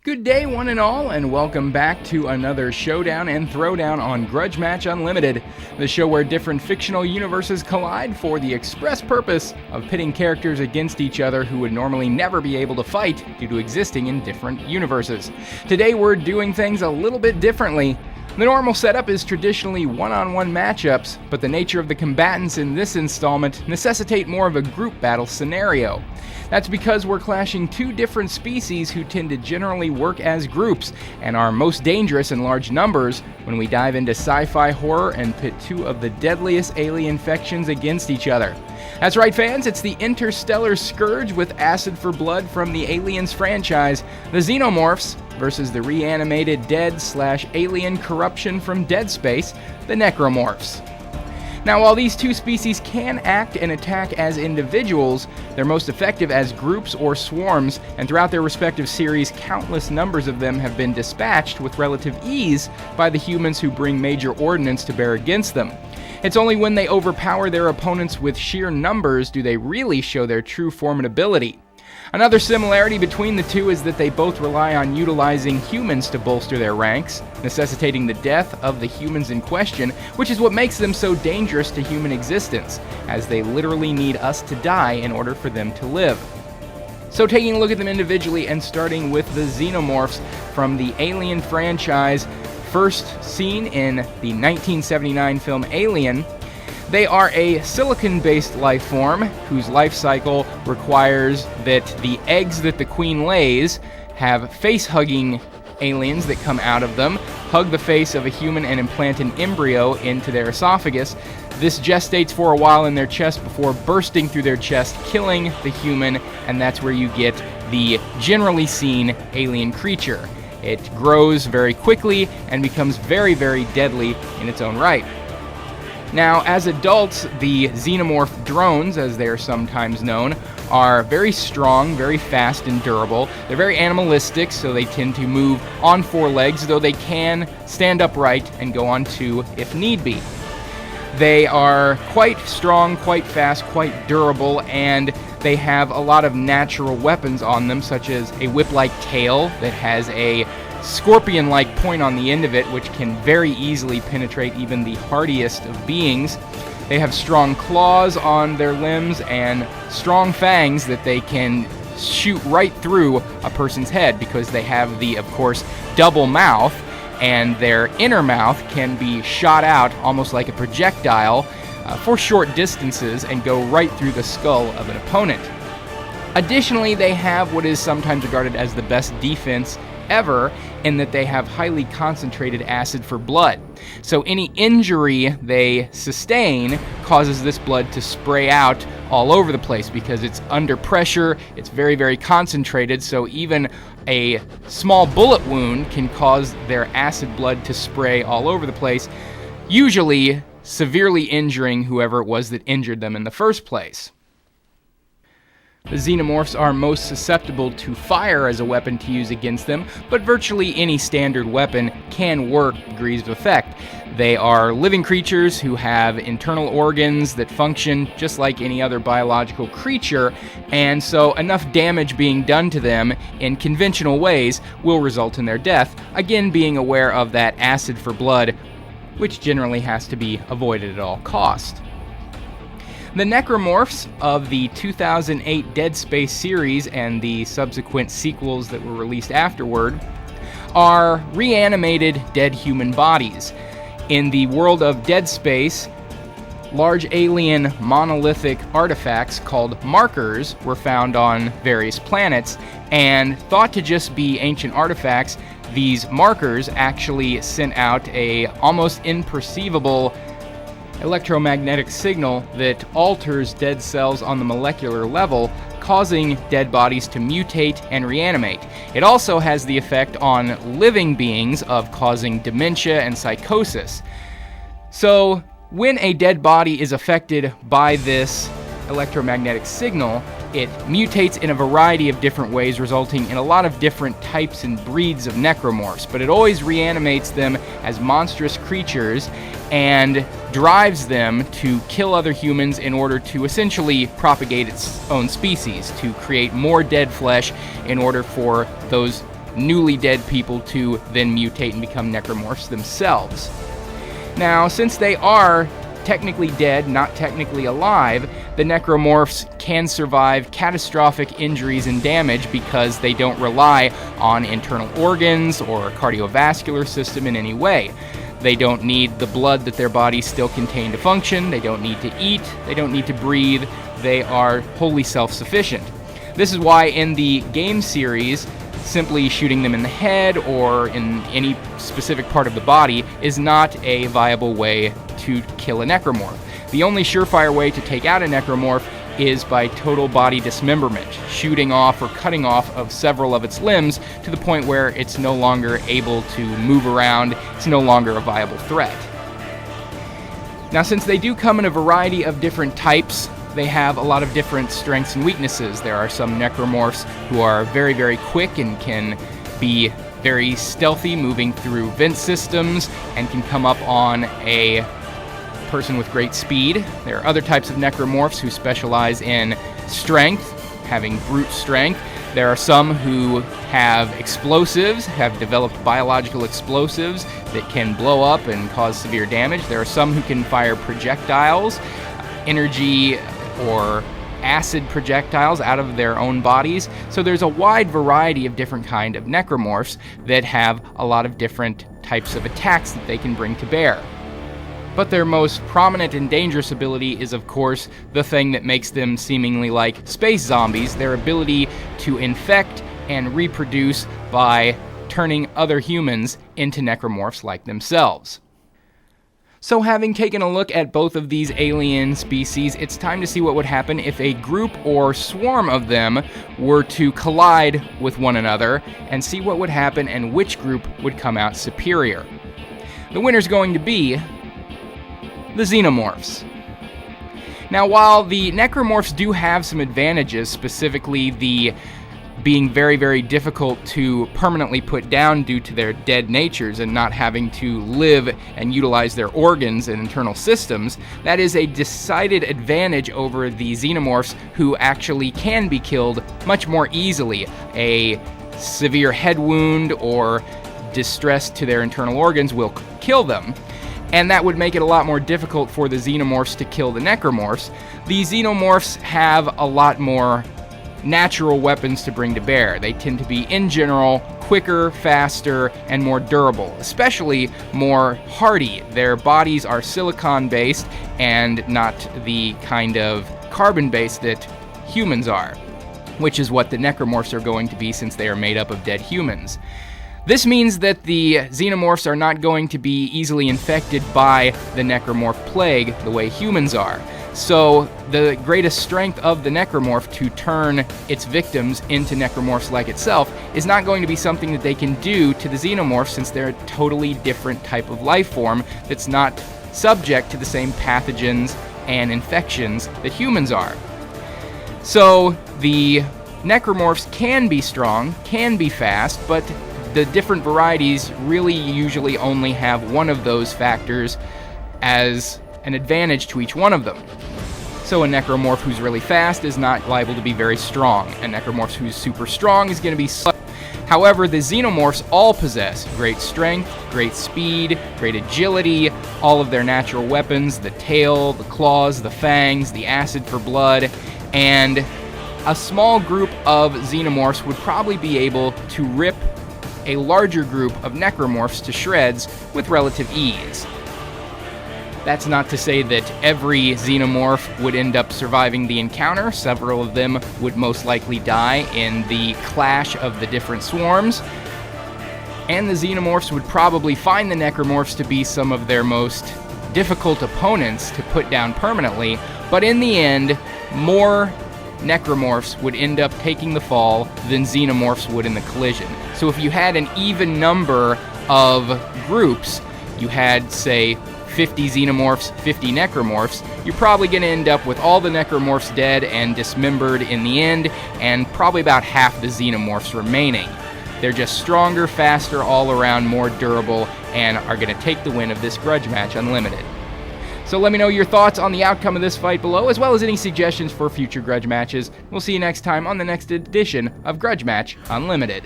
Good day, one and all, and welcome back to another showdown and throwdown on Grudge Match Unlimited, the show where different fictional universes collide for the express purpose of pitting characters against each other who would normally never be able to fight due to existing in different universes. Today we're doing things a little bit differently. The normal setup is traditionally one-on-one matchups, but the nature of the combatants in this installment necessitate more of a group battle scenario. That's because we're clashing two different species who tend to generally work as groups and are most dangerous in large numbers when we dive into sci-fi horror and pit two of the deadliest alien factions against each other. That's right, fans, it's the interstellar scourge with acid for blood from the Aliens franchise, the Xenomorphs, versus the reanimated dead/alien corruption from Dead Space, the Necromorphs. Now, while these two species can act and attack as individuals, they're most effective as groups or swarms, and throughout their respective series, countless numbers of them have been dispatched with relative ease by the humans who bring major ordnance to bear against them. It's only when they overpower their opponents with sheer numbers do they really show their true formidability. Another similarity between the two is that they both rely on utilizing humans to bolster their ranks, necessitating the death of the humans in question, which is what makes them so dangerous to human existence, as they literally need us to die in order for them to live. So taking a look at them individually and starting with the Xenomorphs from the Alien franchise, first seen in the 1979 film Alien. They are a silicon-based life form whose life cycle requires that the eggs that the queen lays have face-hugging aliens that come out of them, hug the face of a human and implant an embryo into their esophagus. This gestates for a while in their chest before bursting through their chest, killing the human, and that's where you get the generally seen alien creature. It grows very quickly and becomes very, very deadly in its own right. Now, as adults, the Xenomorph drones, as they are sometimes known, are very strong, very fast, and durable. They're very animalistic, so they tend to move on four legs, though they can stand upright and go on two if need be. They are quite strong, quite fast, quite durable, and they have a lot of natural weapons on them, such as a whip-like tail that has a scorpion-like point on the end of it, which can very easily penetrate even the hardiest of beings. They have strong claws on their limbs and strong fangs that they can shoot right through a person's head because they have the, of course, double mouth, and their inner mouth can be shot out almost like a projectile for short distances and go right through the skull of an opponent. Additionally, they have what is sometimes regarded as the best defense ever, in that they have highly concentrated acid for blood. So any injury they sustain causes this blood to spray out all over the place because it's under pressure, it's very, very concentrated, so even a small bullet wound can cause their acid blood to spray all over the place, usually severely injuring whoever it was that injured them in the first place. The Xenomorphs are most susceptible to fire as a weapon to use against them, but virtually any standard weapon can work degrees of effect. They are living creatures who have internal organs that function just like any other biological creature, and so enough damage being done to them in conventional ways will result in their death, again being aware of that acid for blood, which generally has to be avoided at all costs. The Necromorphs of the 2008 Dead Space series and the subsequent sequels that were released afterward are reanimated dead human bodies. In the world of Dead Space, large alien monolithic artifacts called markers were found on various planets, and thought to just be ancient artifacts, these markers actually sent out a almost imperceivable electromagnetic signal that alters dead cells on the molecular level, causing dead bodies to mutate and reanimate. It also has the effect on living beings of causing dementia and psychosis. So, when a dead body is affected by this electromagnetic signal, it mutates in a variety of different ways, resulting in a lot of different types and breeds of necromorphs, but it always reanimates them as monstrous creatures and drives them to kill other humans in order to essentially propagate its own species, to create more dead flesh in order for those newly dead people to then mutate and become Necromorphs themselves. Now, since they are technically dead, not technically alive, the Necromorphs can survive catastrophic injuries and damage because they don't rely on internal organs or cardiovascular system in any way. They don't need the blood that their bodies still contain to function. They don't need to eat. They don't need to breathe. They are wholly self-sufficient. This is why in the game series, simply shooting them in the head or in any specific part of the body is not a viable way to kill a Necromorph. The only surefire way to take out a Necromorph is by total body dismemberment, shooting off or cutting off of several of its limbs to the point where it's no longer able to move around, it's no longer a viable threat. Now, since they do come in a variety of different types, they have a lot of different strengths and weaknesses. There are some Necromorphs who are very, very quick and can be very stealthy, moving through vent systems, and can come up on a person with great speed. There are other types of Necromorphs who specialize in strength, having brute strength. There are some who have explosives, have developed biological explosives that can blow up and cause severe damage. There are some who can fire projectiles, energy or acid projectiles out of their own bodies. So there's a wide variety of different kind of Necromorphs that have a lot of different types of attacks that they can bring to bear. But their most prominent and dangerous ability is, of course, the thing that makes them seemingly like space zombies, their ability to infect and reproduce by turning other humans into Necromorphs like themselves. So having taken a look at both of these alien species, it's time to see what would happen if a group or swarm of them were to collide with one another, and see what would happen and which group would come out superior. The winner's going to be the Xenomorphs. Now, while the Necromorphs do have some advantages, specifically the being very, very difficult to permanently put down due to their dead natures and not having to live and utilize their organs and internal systems, that is a decided advantage over the Xenomorphs, who actually can be killed much more easily. A severe head wound or distress to their internal organs will kill them, and that would make it a lot more difficult for the Xenomorphs to kill the Necromorphs. The Xenomorphs have a lot more natural weapons to bring to bear. They tend to be, in general, quicker, faster, and more durable, especially more hardy. Their bodies are silicon-based and not the kind of carbon-based that humans are, which is what the Necromorphs are going to be since they are made up of dead humans. This means that the Xenomorphs are not going to be easily infected by the Necromorph plague the way humans are. So the greatest strength of the Necromorph to turn its victims into Necromorphs like itself is not going to be something that they can do to the Xenomorphs, since they're a totally different type of life form that's not subject to the same pathogens and infections that humans are. So the Necromorphs can be strong, can be fast, but the different varieties really usually only have one of those factors as an advantage to each one of them. So a Necromorph who's really fast is not liable to be very strong. A Necromorph who's super strong is going to be slow. However, the Xenomorphs all possess great strength, great speed, great agility, all of their natural weapons, the tail, the claws, the fangs, the acid for blood, and a small group of Xenomorphs would probably be able to rip a larger group of Necromorphs to shreds with relative ease. That's not to say that every Xenomorph would end up surviving the encounter. Several of them would most likely die in the clash of the different swarms. And the Xenomorphs would probably find the Necromorphs to be some of their most difficult opponents to put down permanently. But in the end, more Necromorphs would end up taking the fall than Xenomorphs would in the collision. So if you had an even number of groups, you had, say, 50 Xenomorphs, 50 Necromorphs, you're probably going to end up with all the Necromorphs dead and dismembered in the end, and probably about half the Xenomorphs remaining. They're just stronger, faster, all around, more durable, and are going to take the win of this Grudge match unlimited. So let me know your thoughts on the outcome of this fight below, as well as any suggestions for future Grudge matches. We'll see you next time on the next edition of Grudge Match Unlimited.